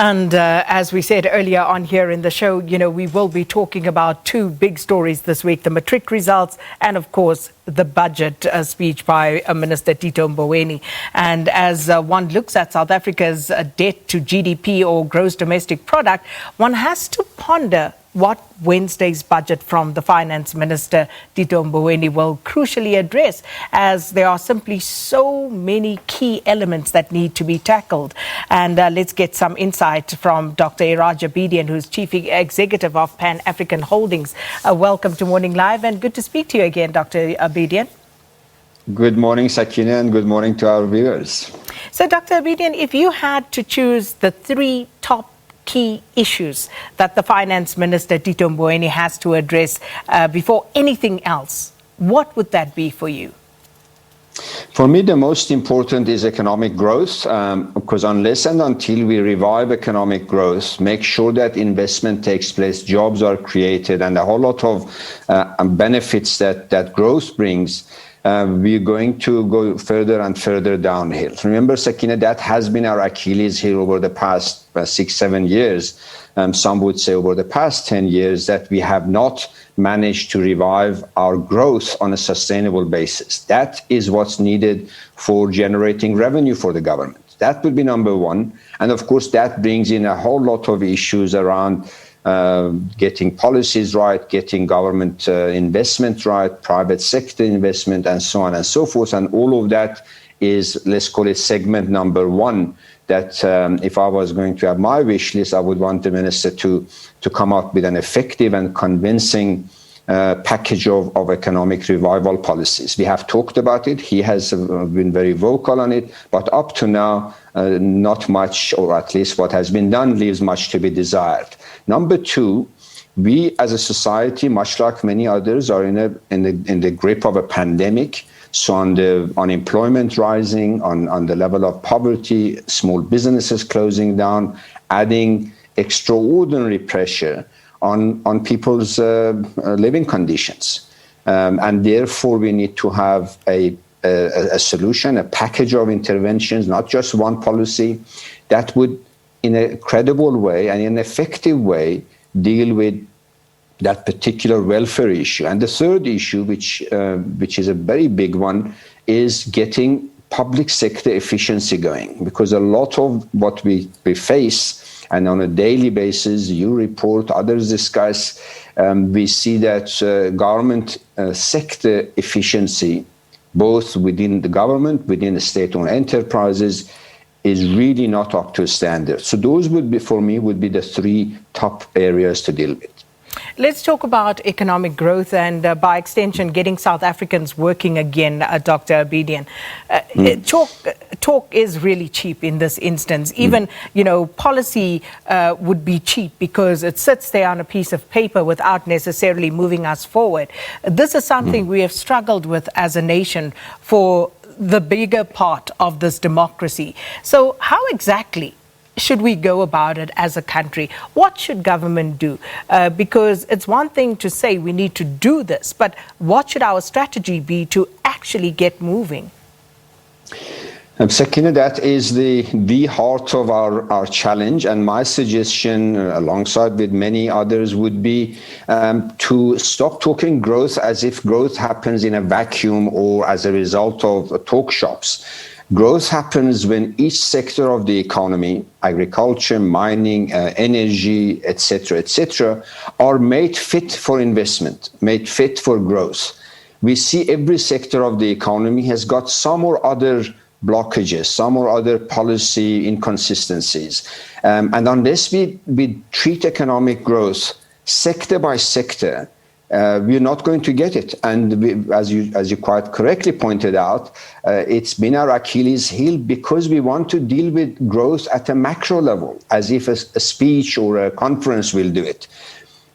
And as we said earlier on here in the show, we will be talking about two big stories this week, the matric results and, of course, the budget speech by Minister Tito Mboweni. And as one looks at South Africa's debt to GDP or gross domestic product, one has to ponder what Wednesday's budget from the Finance Minister, Tito Mboweni, will crucially address, as there are simply so many key elements that need to be tackled. And let's get some insight from Dr Iraj Abedien, who's Chief Executive of Pan-African Holdings. Welcome to Morning Live, and good to speak to you again, Dr Abedien. Good morning, Sakina, and good morning to our viewers. So, Dr Abedien, if you had to choose the three top key issues that the Finance Minister, Tito Mboweni, has to address before anything else, what would that be for you? For me, the most important is economic growth, because unless and until we revive economic growth, make sure that investment takes place, jobs are created, and a whole lot of benefits that growth brings, we're going to go further and further downhill. Remember, Sakina, that has been our Achilles heel over the past 6-7 years. Some would say over the past 10 years, that we have not managed to revive our growth on a sustainable basis. That is what's needed for generating revenue for the government. That would be number one. And of course, that brings in a whole lot of issues around getting policies right, getting government investment right, private sector investment, and so on and so forth. And all of that is, let's call it segment number one, that if I was going to have my wish list, I would want the minister to come up with an effective and convincing package of economic revival policies. We have talked about it. He has been very vocal on it, but up to now, not much, or at least what has been done, leaves much to be desired. Number two, we as a society, much like many others, are in the grip of a pandemic. So on the unemployment rising, on the level of poverty, small businesses closing down, adding extraordinary pressure on people's living conditions. And therefore, we need to have a solution, a package of interventions, not just one policy, that would, in a credible way and in an effective way, deal with that particular welfare issue. And the third issue, which is a very big one, is getting public sector efficiency going. Because a lot of what we face, and on a daily basis, you report, others discuss, we see that government sector efficiency, both within the government, within the state-owned enterprises, is really not up to standard. So those would be, for me, would be the three top areas to deal with. Let's talk about economic growth and, by extension, getting South Africans working again, Dr. Abedien. Talk is really cheap in this instance. Even, policy would be cheap because it sits there on a piece of paper without necessarily moving us forward. This is something we have struggled with as a nation for the bigger part of this democracy. So how exactly should we go about it as a country? What should government do? Because it's one thing to say we need to do this, but what should our strategy be to actually get moving? Sakina, that is the heart of our challenge, and my suggestion, alongside with many others, would be to stop talking growth as if growth happens in a vacuum or as a result of talk shops. Growth happens when each sector of the economy, agriculture, mining, energy, etc., are made fit for investment, made fit for growth. We see every sector of the economy has got some or other blockages, some or other policy inconsistencies. And unless we treat economic growth sector by sector, we're not going to get it. And as you quite correctly pointed out, it's been our Achilles heel because we want to deal with growth at a macro level, as if a speech or a conference will do it.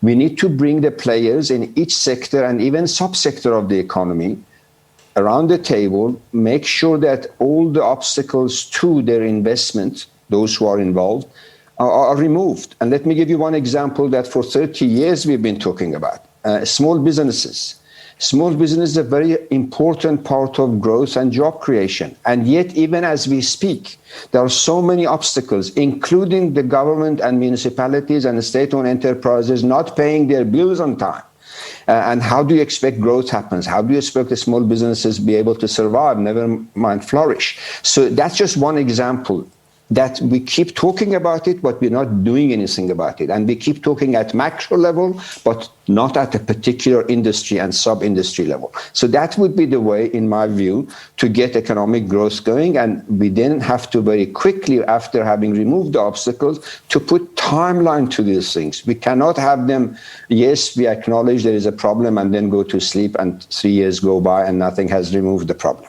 We need to bring the players in each sector and even subsector of the economy around the table, make sure that all the obstacles to their investment, those who are involved, are removed. And let me give you one example that for 30 years we've been talking about. Small businesses. Small business is a very important part of growth and job creation. And yet, even as we speak, there are so many obstacles, including the government and municipalities and state-owned enterprises not paying their bills on time. And how do you expect growth happens? How do you expect the small businesses be able to survive, never mind flourish? So that's just one example that we keep talking about it, but we're not doing anything about it. And we keep talking at macro level, but not at a particular industry and sub-industry level. So that would be the way, in my view, to get economic growth going. And we then have to very quickly, after having removed the obstacles, to put timeline to these things. We cannot have them, yes, we acknowledge there is a problem, and then go to sleep and 3 years go by and nothing has removed the problem.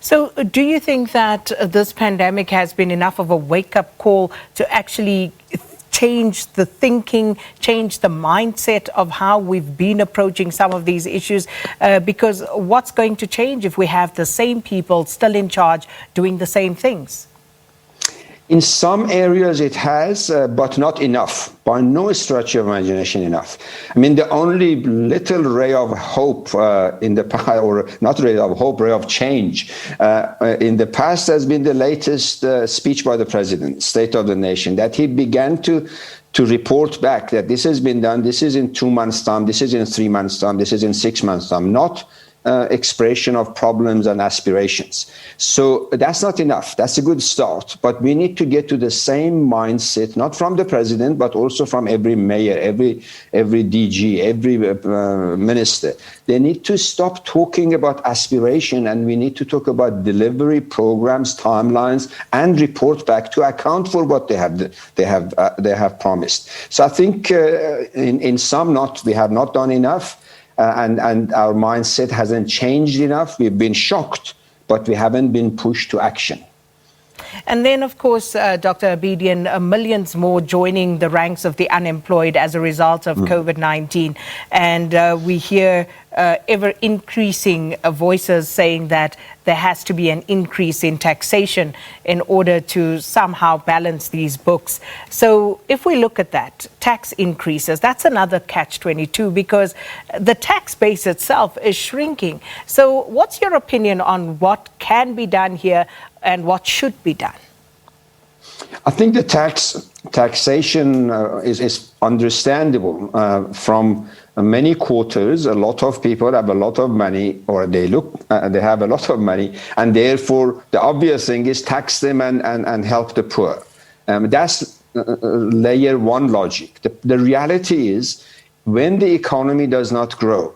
So do you think that this pandemic has been enough of a wake-up call to actually change the thinking, change the mindset of how we've been approaching some of these issues? Because what's going to change if we have the same people still in charge doing the same things? In some areas it has, but not enough. By no stretch of imagination enough. I mean, the only little ray of hope in the past, or not ray of hope, ray of change in the past has been the latest speech by the president, State of the Nation, that he began to report back that this has been done, this is in 2 months' time, this is in 3 months' time, this is in 6 months' time, not expression of problems and aspirations. So that's not enough. That's a good start. But we need to get to the same mindset, not from the president, but also from every mayor, every DG, every minister. They need to stop talking about aspiration, and we need to talk about delivery programs, timelines, and report back to account for what they have promised. So I think in sum, we have not done enough. And our mindset hasn't changed enough. We've been shocked, but we haven't been pushed to action. And then, of course, Dr. Abedien, millions more joining the ranks of the unemployed as a result of COVID-19. And we hear ever-increasing voices saying that there has to be an increase in taxation in order to somehow balance these books. So if we look at that, tax increases, that's another catch-22 because the tax base itself is shrinking. So what's your opinion on what can be done here and what should be done? I think the taxation is understandable from many quarters. A lot of people have a lot of money, or they have a lot of money, and therefore the obvious thing is tax them and help the poor. That's layer one logic. The reality is, when the economy does not grow,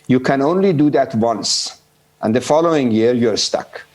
you can only do that once, and the following year you're stuck,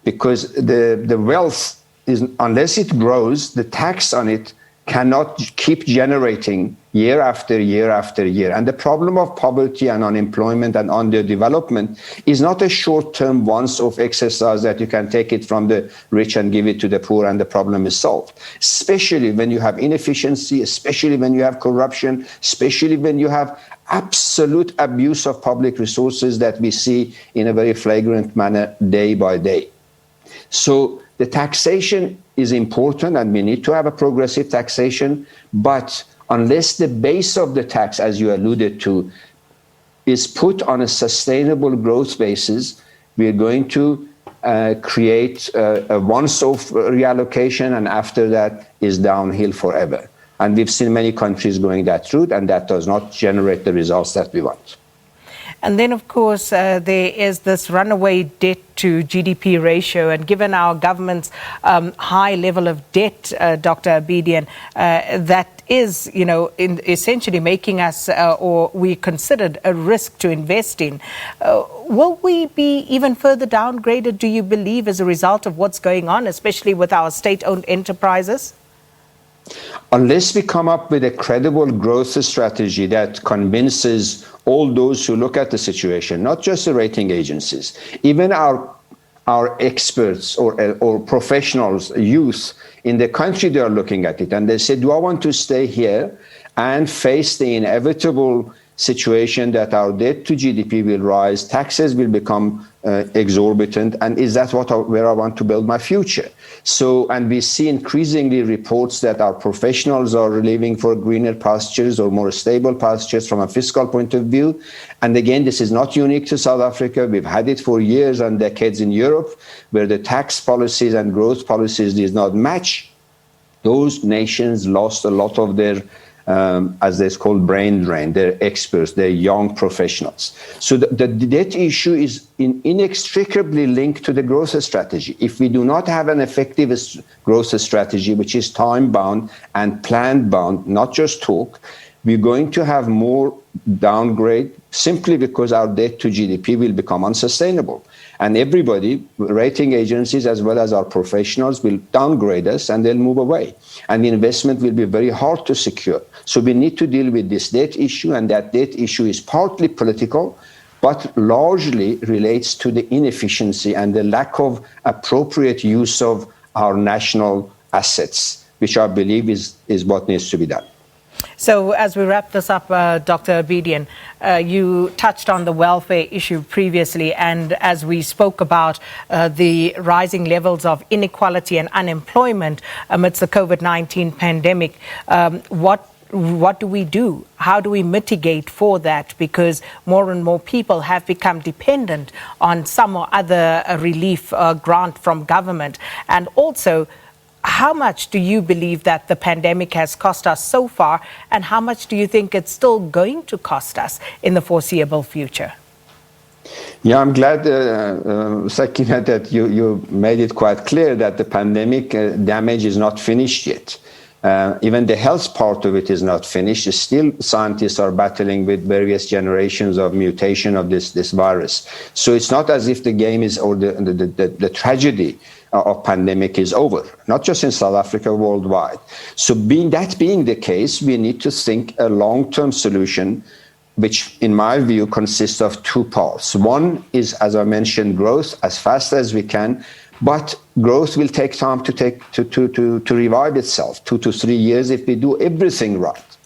because the wealth is, unless it grows, the tax on it cannot keep generating year after year after year. And the problem of poverty and unemployment and underdevelopment is not a short-term once-off exercise that you can take it from the rich and give it to the poor and the problem is solved. Especially when you have inefficiency, especially when you have corruption, especially when you have absolute abuse of public resources that we see in a very flagrant manner day by day. So the taxation is important, and we need to have a progressive taxation, but unless the base of the tax, as you alluded to, is put on a sustainable growth basis, we are going to create a once-off reallocation, and after that is downhill forever. And we've seen many countries going that route, and that does not generate the results that we want. And then, of course, there is this runaway debt to GDP ratio. And given our government's high level of debt, Dr. Abedien, that is, essentially making us, or we considered a risk to invest in. Will we be even further downgraded, do you believe, as a result of what's going on, especially with our state-owned enterprises? Unless we come up with a credible growth strategy that convinces all those who look at the situation, not just the rating agencies, even our experts or professionals, youth in the country, they are looking at it and they say, do I want to stay here and face the inevitable situation that our debt to GDP will rise, taxes will become exorbitant, and is that where I want to build my future? So, and we see increasingly reports that our professionals are leaving for greener pastures or more stable pastures from a fiscal point of view. And again, this is not unique to South Africa. We've had it for years and decades in Europe, where the tax policies and growth policies did not match. Those nations lost a lot of their as they call brain drain, their experts, their young professionals. So the debt issue is inextricably linked to the growth strategy. If we do not have an effective growth strategy, which is time-bound and plan-bound, not just talk, we're going to have more downgrade simply because our debt to GDP will become unsustainable. And everybody, rating agencies as well as our professionals, will downgrade us and they'll move away. And the investment will be very hard to secure. So we need to deal with this debt issue, and that debt issue is partly political, but largely relates to the inefficiency and the lack of appropriate use of our national assets, which I believe is what needs to be done. So as we wrap this up, Dr. Abedien, you touched on the welfare issue previously, and as we spoke about the rising levels of inequality and unemployment amidst the COVID-19 pandemic, what do we do? How do we mitigate for that? Because more and more people have become dependent on some or other relief grant from government. And also, how much do you believe that the pandemic has cost us so far, and how much do you think it's still going to cost us in the foreseeable future? Yeah, I'm glad, Sakina, that you made it quite clear that the pandemic damage is not finished yet. Even the health part of it is not finished. Still, scientists are battling with various generations of mutation of this virus. So it's not as if the game is, or the tragedy of pandemic is over, not just in South Africa, worldwide. So being the case, we need to think a long-term solution, which in my view consists of two parts. One is, as I mentioned, growth as fast as we can, but growth will take time to revive itself, 2 to 3 years if we do everything right.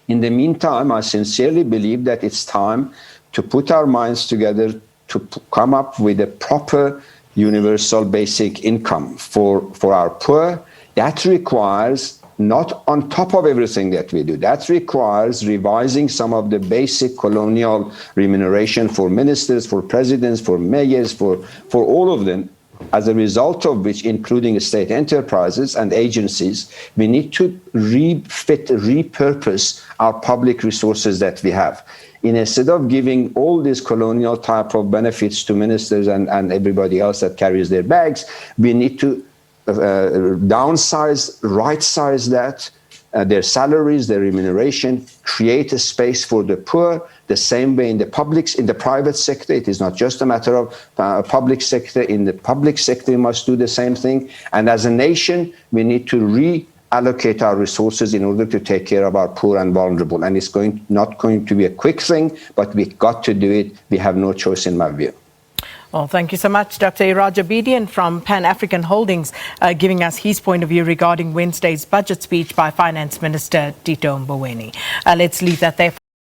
In the meantime, I sincerely believe that it's time to put our minds together to come up with a proper universal basic income for our poor. That requires, not on top of everything that we do, that requires revising some of the basic colonial remuneration for ministers, for presidents, for mayors, for all of them, as a result of which, including state enterprises and agencies, we need to repurpose our public resources that we have. Instead of giving all these colonial type of benefits to ministers and everybody else that carries their bags, we need to downsize, right-size that, their salaries, their remuneration, create a space for the poor, the same way in the private sector. It is not just a matter of public sector. In the public sector, we must do the same thing. And as a nation, we need to reallocate our resources in order to take care of our poor and vulnerable. And it's not going to be a quick thing, but we've got to do it. We have no choice, in my view. Well, thank you so much, Dr. Iraj Abedien from Pan-African Holdings, giving us his point of view regarding Wednesday's budget speech by Finance Minister Tito Mboweni. Let's leave that there.